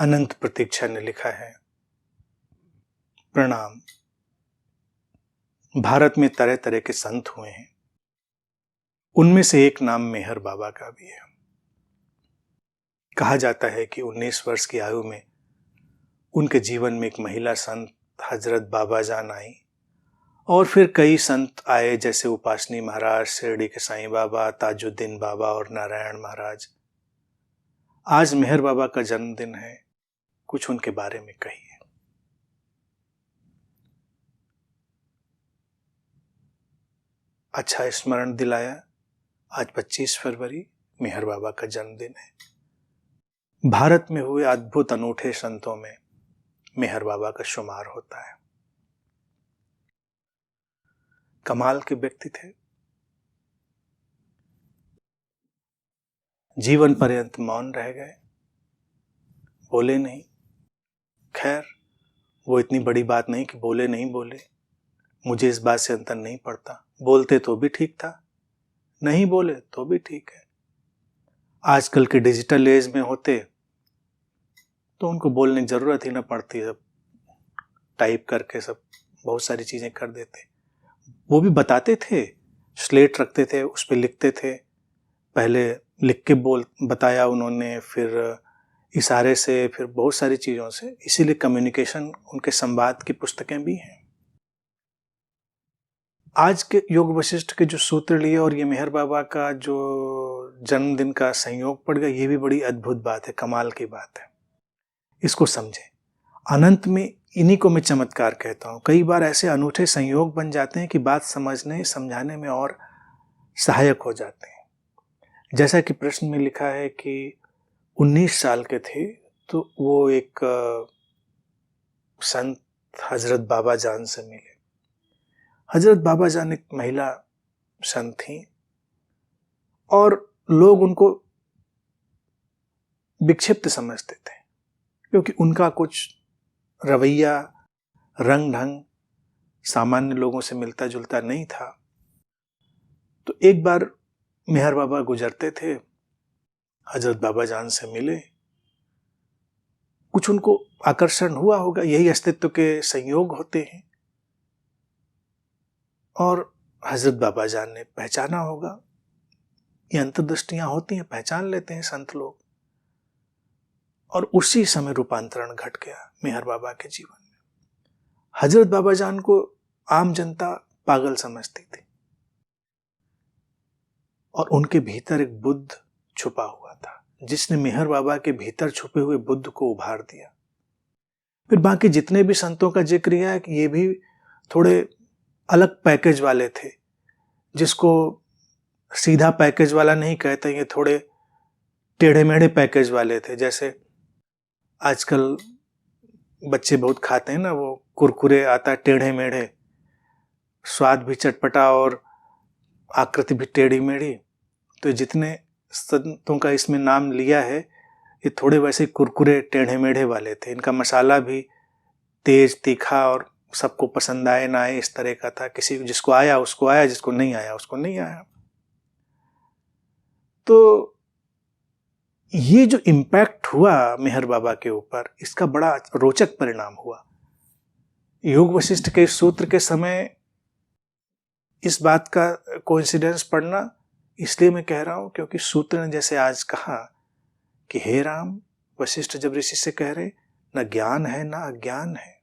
अनंत प्रतीक्षा ने लिखा है, प्रणाम। भारत में तरह तरह के संत हुए हैं, उनमें से एक नाम मेहर बाबा का भी है। कहा जाता है कि 19 वर्ष की आयु में उनके जीवन में एक महिला संत हजरत बाबा जान आई और फिर कई संत आए, जैसे उपासनी महाराज, शिरडी के साईं बाबा, ताजुद्दीन बाबा और नारायण महाराज। आज मेहर बाबा का जन्मदिन है, कुछ उनके बारे में कहिए। अच्छा स्मरण दिलाया, आज 25 फरवरी मेहर बाबा का जन्मदिन है। भारत में हुए अद्भुत अनूठे संतों में मेहर बाबा का शुमार होता है। कमाल के व्यक्ति थे, जीवन पर्यंत मौन रह गए, बोले नहीं। खैर, वो इतनी बड़ी बात नहीं कि बोले नहीं बोले, मुझे इस बात से अंतर नहीं पड़ता। बोलते तो भी ठीक था, नहीं बोले तो भी ठीक है। आजकल के डिजिटल एज में होते तो उनको बोलने की जरूरत ही ना पड़ती, सब टाइप करके सब बहुत सारी चीजें कर देते। वो भी बताते थे, स्लेट रखते थे, उस पर लिखते थे। पहले लिख के बताया उन्होंने, फिर इशारे से, फिर बहुत सारी चीजों से। इसीलिए कम्युनिकेशन, उनके संवाद की पुस्तकें भी हैं। आज के योग वशिष्ठ के जो सूत्र लिए और ये मेहर बाबा का जो जन्मदिन का संयोग पड़ गया, ये भी बड़ी अद्भुत बात है, कमाल की बात है। इसको समझें। अनंत में इन्हीं को मैं चमत्कार कहता हूं। कई बार ऐसे अनूठे संयोग बन जाते हैं कि बात समझने समझाने में और सहायक हो जाते हैं। जैसा कि प्रश्न में लिखा है कि 19 साल के थे तो वो एक संत हजरत बाबा जान से मिले। हजरत बाबा जान एक महिला संत थी और लोग उनको विक्षिप्त समझते थे, क्योंकि उनका कुछ रवैया, रंग ढंग सामान्य लोगों से मिलता जुलता नहीं था। तो एक बार मेहर बाबा गुजरते थे, हजरत बाबा जान से मिले, कुछ उनको आकर्षण हुआ होगा, यही अस्तित्व के संयोग होते हैं। और हजरत बाबा जान ने पहचाना होगा, ये अंतर्दृष्टियां होती हैं, पहचान लेते हैं संत लोग। और उसी समय रूपांतरण घट गया मेहर बाबा के जीवन में। हजरत बाबा जान को आम जनता पागल समझती थी और उनके भीतर एक बुद्ध छुपा हुआ था, जिसने मेहर बाबा के भीतर छुपे हुए बुद्ध को उभार दिया। फिर बाकी जितने भी संतों का जिक्र किया है कि ये भी थोड़े अलग पैकेज वाले थे, जिसको सीधा पैकेज वाला नहीं कहते, ये थोड़े टेढ़े मेढ़े पैकेज वाले थे। जैसे आजकल बच्चे बहुत खाते हैं ना, वो कुरकुरे आता है टेढ़े मेढ़े, स्वाद भी चटपटा और आकृति भी टेढ़ी मेढ़ी। तो जितने संतों का इसमें नाम लिया है, ये थोड़े वैसे कुरकुरे टेढ़े मेढ़े वाले थे। इनका मसाला भी तेज तीखा और सबको पसंद आए ना आए इस तरह का था। किसी जिसको आया उसको आया, जिसको नहीं आया उसको नहीं आया। तो ये जो इम्पैक्ट हुआ मेहर बाबा के ऊपर, इसका बड़ा रोचक परिणाम हुआ। योग वशिष्ठ के सूत्र के समय इस बात का कोइंसिडेंस पड़ना इसलिए मैं कह रहा हूं क्योंकि सूत्र ने जैसे आज कहा कि हे राम, वशिष्ठ जब ऋषि से कह रहे, न ज्ञान है न अज्ञान है,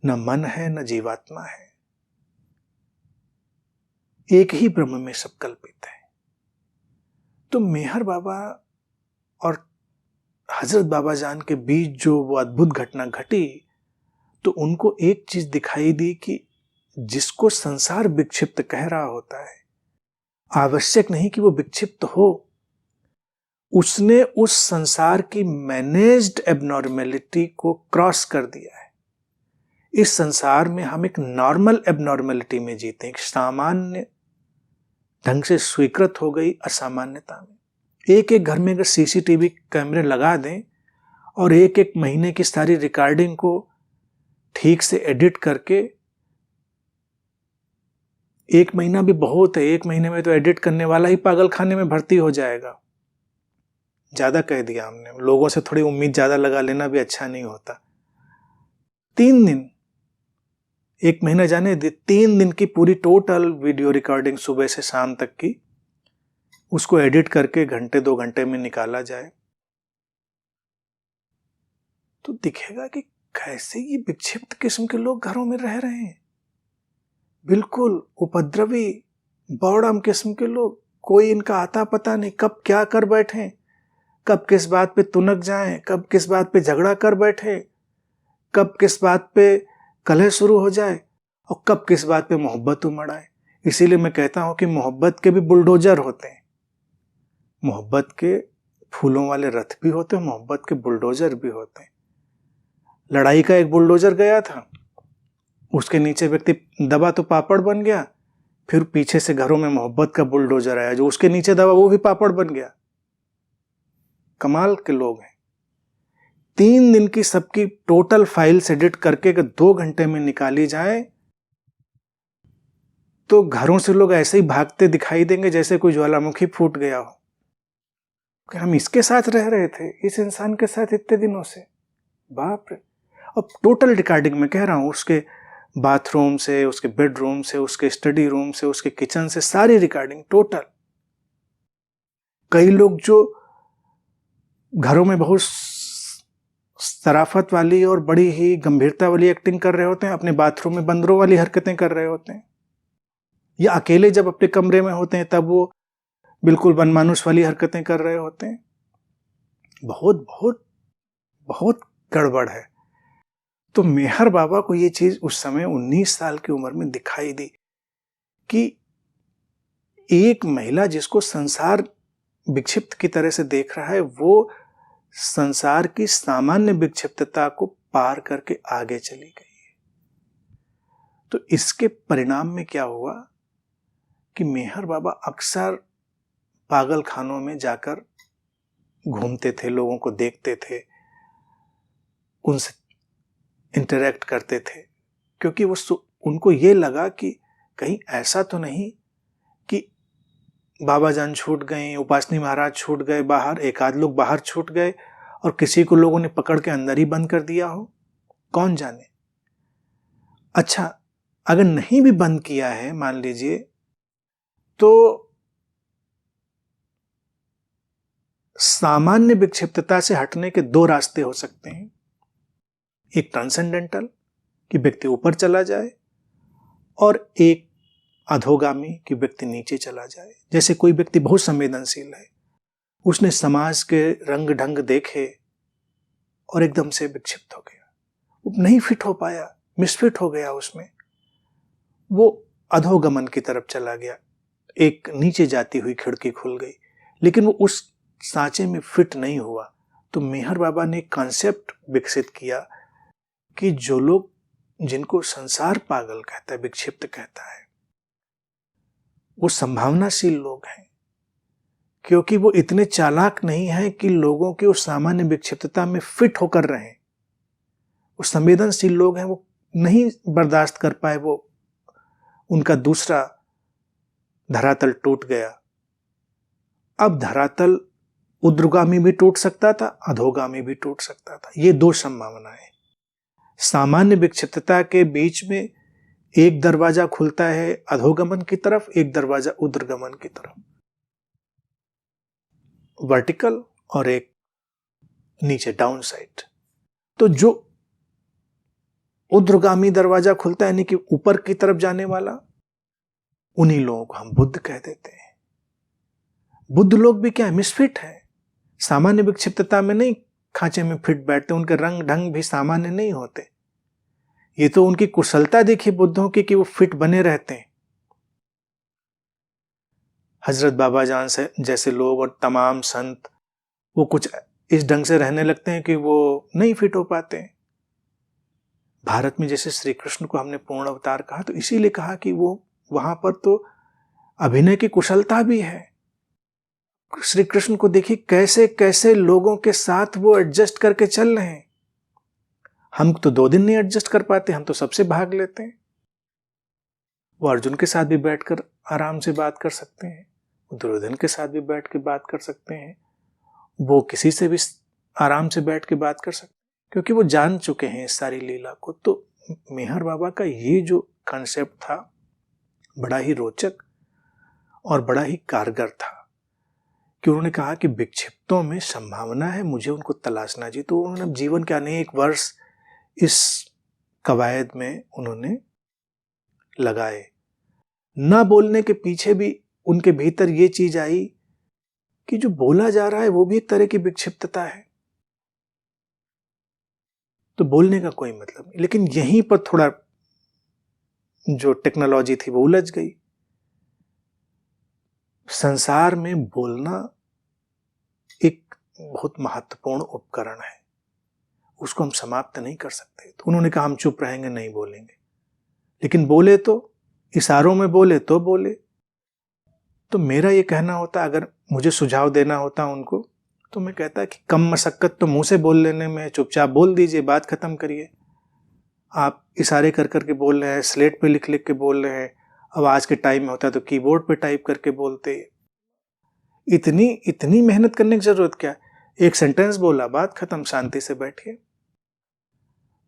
न मन है न जीवात्मा है, एक ही ब्रह्म में सब कल्पित है। तो मेहर बाबा और हजरत बाबा जान के बीच जो वो अद्भुत घटना घटी, तो उनको एक चीज दिखाई दी कि जिसको संसार विक्षिप्त कह रहा होता है, आवश्यक नहीं कि वो विक्षिप्त हो, उसने उस संसार की मैनेज्ड एबनॉर्मेलिटी को क्रॉस कर दिया है। इस संसार में हम एक नॉर्मल एबनॉर्मेलिटी में जीते हैं, एक सामान्य ढंग से स्वीकृत हो गई असामान्यता में। एक एक घर में अगर सीसीटीवी कैमरे लगा दें और एक एक महीने की सारी रिकॉर्डिंग को ठीक से एडिट करके, एक महीना भी बहुत है, एक महीने में तो एडिट करने वाला ही पागल खाने में भर्ती हो जाएगा। ज्यादा कह दिया हमने, लोगों से थोड़ी उम्मीद ज्यादा लगा लेना भी अच्छा नहीं होता। 3 दिन, 1 महीना जाने दे, 3 दिन की पूरी टोटल वीडियो रिकॉर्डिंग सुबह से शाम तक की, उसको एडिट करके घंटे 2 घंटे में निकाला जाए तो दिखेगा कि कैसे ये विक्षिप्त किस्म के लोग घरों में रह रहे हैं। बिल्कुल उपद्रवी बौड़म किस्म के लोग, कोई इनका आता पता नहीं, कब क्या कर बैठे, कब किस बात पे तुनक जाएं, कब किस बात पे झगड़ा कर बैठे, कब किस बात पे कलह शुरू हो जाए और कब किस बात पे मोहब्बत उमड़ आए। इसीलिए मैं कहता हूं कि मोहब्बत के भी बुलडोजर होते हैं, मोहब्बत के फूलों वाले रथ भी होते हैं, मोहब्बत के बुलडोजर भी होते हैं। लड़ाई का एक बुलडोजर गया था, उसके नीचे व्यक्ति दबा तो पापड़ बन गया, फिर पीछे से घरों में मोहब्बत का बुलडोजर आया, जो उसके नीचे दबा वो भी पापड़ बन गया। कमाल के लोग हैं। 3 दिन की सबकी टोटल फाइल्स एडिट करके अगर 2 घंटे में निकाली जाए तो घरों से लोग ऐसे ही भागते दिखाई देंगे जैसे कोई ज्वालामुखी फूट गया हो कि हम इसके साथ रह रहे थे, इस इंसान के साथ इतने दिनों से, बाप रे। अब टोटल रिकॉर्डिंग में कह रहा हूं, उसके बाथरूम से, उसके बेडरूम से, उसके स्टडी रूम से, उसके किचन से, सारी रिकॉर्डिंग टोटल। कई लोग जो घरों में बहुत शराफत वाली और बड़ी ही गंभीरता वाली एक्टिंग कर रहे होते हैं, अपने बाथरूम में बंदरों वाली हरकतें कर रहे होते हैं, या अकेले जब अपने कमरे में होते हैं तब वो बिल्कुल बनमानुस वाली हरकतें कर रहे होते हैं। बहुत बहुत बहुत गड़बड़ है। तो मेहर बाबा को ये चीज उस समय 19 साल की उम्र में दिखाई दी कि एक महिला जिसको संसार विक्षिप्त की तरह से देख रहा है, वो संसार की सामान्य विक्षिप्तता को पार करके आगे चली गई है। तो इसके परिणाम में क्या हुआ कि मेहर बाबा अक्सर पागल खानों में जाकर घूमते थे, लोगों को देखते थे, उनसे इंटरेक्ट करते थे, क्योंकि उनको ये लगा कि कहीं ऐसा तो नहीं कि बाबा जान छूट गए, उपासनी महाराज छूट गए बाहर, एक आध लोग बाहर छूट गए और किसी को लोगों ने पकड़ के अंदर ही बंद कर दिया हो, कौन जाने। अच्छा, अगर नहीं भी बंद किया है मान लीजिए, तो सामान्य विक्षिप्तता से हटने के 2 रास्ते हो सकते हैं। एक ट्रांसेंडेंटल कि व्यक्ति ऊपर चला जाए, और एक अधोगामी कि व्यक्ति नीचे चला जाए। जैसे कोई व्यक्ति बहुत संवेदनशील है, उसने समाज के रंग ढंग देखे और एकदम से विक्षिप्त हो गया, वो नहीं फिट हो पाया, मिसफिट हो गया, उसमें वो अधोगमन की तरफ चला गया, एक नीचे जाती हुई खिड़की खुल गई, लेकिन वो उस सांचे में फिट नहीं हुआ। तो मेहर बाबा ने एक कॉन्सेप्ट विकसित किया कि जो लोग, जिनको संसार पागल कहता है, विक्षिप्त कहता है, वो संभावनाशील लोग हैं, क्योंकि वो इतने चालाक नहीं हैं कि लोगों की उस सामान्य विक्षिप्तता में फिट होकर रहें। वो संवेदनशील लोग हैं, वो नहीं बर्दाश्त कर पाए, वो उनका दूसरा धरातल टूट गया। अब धरातल ऊर्ध्वगामी भी टूट सकता था, अधोगामी भी टूट सकता था। ये 2 संभावनाएं। सामान्य विक्षिप्तता के बीच में एक दरवाजा खुलता है अधोगमन की तरफ, एक दरवाजा ऊर्ध्वगमन की तरफ, वर्टिकल, और एक नीचे डाउन साइड। तो जो ऊर्ध्वगामी दरवाजा खुलता है, यानी कि ऊपर की तरफ जाने वाला, उन्हीं लोगों को हम बुद्ध कह देते हैं। बुद्ध लोग भी क्या है, मिसफिट है, सामान्य विक्षिप्तता में नहीं खांचे में फिट बैठते, उनके रंग ढंग भी सामान्य नहीं होते। ये तो उनकी कुशलता देखिए बुद्धों की कि वो फिट बने रहते हैं। हजरत बाबा जान से जैसे लोग और तमाम संत, वो कुछ इस ढंग से रहने लगते हैं कि वो नहीं फिट हो पाते हैं। भारत में जैसे श्री कृष्ण को हमने पूर्ण अवतार कहा, तो इसीलिए कहा कि वो वहां पर तो अभिनय की कुशलता भी है। श्री कृष्ण को देखिए कैसे कैसे लोगों के साथ वो एडजस्ट करके चल रहे हैं। हम तो 2 दिन नहीं एडजस्ट कर पाते, हम तो सबसे भाग लेते हैं। वो अर्जुन के साथ भी बैठकर आराम से बात कर सकते हैं, वो दुर्योधन के साथ भी बैठ के बात कर सकते हैं, वो किसी से भी आराम से बैठ के बात कर सकते, क्योंकि वो जान चुके हैं इस सारी लीला को। तो मेहर बाबा का ये जो कॉन्सेप्ट था बड़ा ही रोचक और बड़ा ही कारगर था कि उन्होंने कहा कि विक्षिप्तों में संभावना है, मुझे उनको तलाशना चाहिए। तो उन्होंने जीवन के अनेक वर्ष इस कवायद में उन्होंने लगाए। ना बोलने के पीछे भी उनके भीतर ये चीज आई कि जो बोला जा रहा है वो भी एक तरह की विक्षिप्तता है, तो बोलने का कोई मतलब नहीं। लेकिन यहीं पर थोड़ा जो टेक्नोलॉजी थी वो उलझ गई। संसार में बोलना एक बहुत महत्वपूर्ण उपकरण है, उसको हम समाप्त नहीं कर सकते। तो उन्होंने कहा हम चुप रहेंगे, नहीं बोलेंगे। लेकिन बोले तो इशारों में बोले तो बोले। तो मेरा ये कहना होता, अगर मुझे सुझाव देना होता उनको, तो मैं कहता कि कम मशक्कत तो मुंह से बोल लेने में है, चुपचाप बोल दीजिए, बात खत्म करिए। आप इशारे कर करके बोल रहे हैं, स्लेट पे लिख लिख के बोल रहे हैं। अब आज के टाइम में होता तो कीबोर्ड पे टाइप करके बोलते। इतनी मेहनत करने की जरूरत क्या? एक सेंटेंस बोला, बात खत्म, शांति से बैठिए।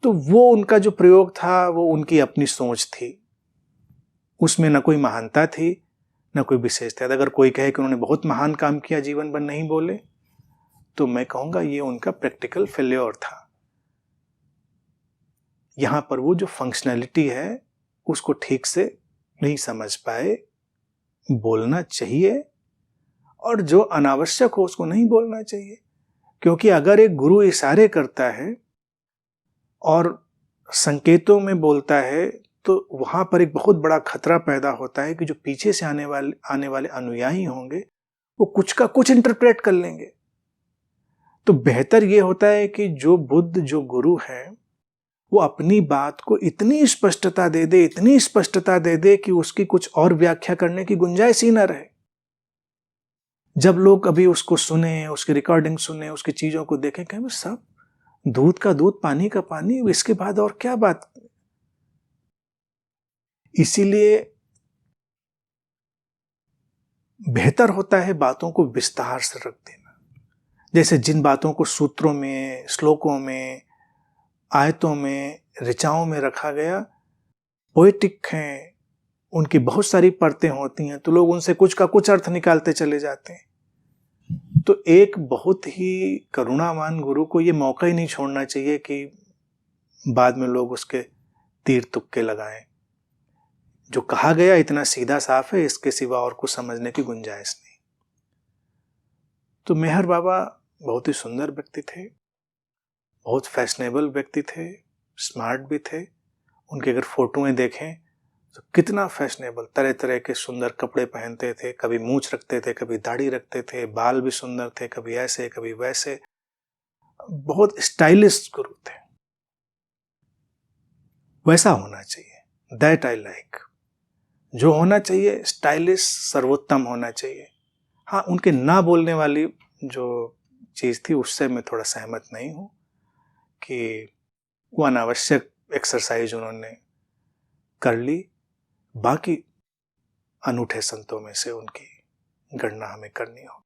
तो वो उनका जो प्रयोग था वो उनकी अपनी सोच थी, उसमें न कोई महानता थी न कोई विशेषता। अगर कोई कहे कि उन्होंने बहुत महान काम किया जीवन भर नहीं बोले, तो मैं कहूंगा ये उनका प्रैक्टिकल फेल्योर था। यहां पर वो जो फंक्शनैलिटी है उसको ठीक से नहीं समझ पाए। बोलना चाहिए और जो अनावश्यक हो उसको नहीं बोलना चाहिए, क्योंकि अगर एक गुरु इशारे करता है और संकेतों में बोलता है तो वहां पर एक बहुत बड़ा खतरा पैदा होता है कि जो पीछे से आने वाले अनुयायी होंगे वो कुछ का कुछ इंटरप्रेट कर लेंगे। तो बेहतर ये होता है कि जो बुद्ध, जो गुरु है, वो अपनी बात को इतनी स्पष्टता दे दे, इतनी स्पष्टता दे दे कि उसकी कुछ और व्याख्या करने की गुंजाइश ही ना रहे। जब लोग अभी उसको सुने, उसकी रिकॉर्डिंग सुने, उसकी चीजों को देखें, कहें सब दूध का दूध, पानी का पानी, इसके बाद और क्या बात। इसीलिए बेहतर होता है बातों को विस्तार से रख देना। जैसे जिन बातों को सूत्रों में, श्लोकों में, आयतों में, ऋचाओं में रखा गया, पोएटिक हैं, उनकी बहुत सारी परतें होती हैं, तो लोग उनसे कुछ का कुछ अर्थ निकालते चले जाते हैं। तो एक बहुत ही करुणावान गुरु को ये मौका ही नहीं छोड़ना चाहिए कि बाद में लोग उसके तीर तुक्के लगाएं। जो कहा गया इतना सीधा साफ है, इसके सिवा और कुछ समझने की गुंजाइश नहीं। तो मेहर बाबा बहुत ही सुंदर व्यक्ति थे, बहुत फैशनेबल व्यक्ति थे, स्मार्ट भी थे। उनके अगर फोटोएं देखें तो कितना फैशनेबल, तरह तरह के सुंदर कपड़े पहनते थे, कभी मूंछ रखते थे, कभी दाढ़ी रखते थे, बाल भी सुंदर थे, कभी ऐसे कभी वैसे, बहुत स्टाइलिश गुरु थे। वैसा होना चाहिए, दैट आई लाइक। जो होना चाहिए स्टाइलिश, सर्वोत्तम होना चाहिए। हाँ, उनके ना बोलने वाली जो चीज थी उससे मैं थोड़ा सहमत नहीं हूं कि वो अनावश्यक एक्सरसाइज उन्होंने कर ली। बाकी अनूठे संतों में से उनकी गणना हमें करनी होगी।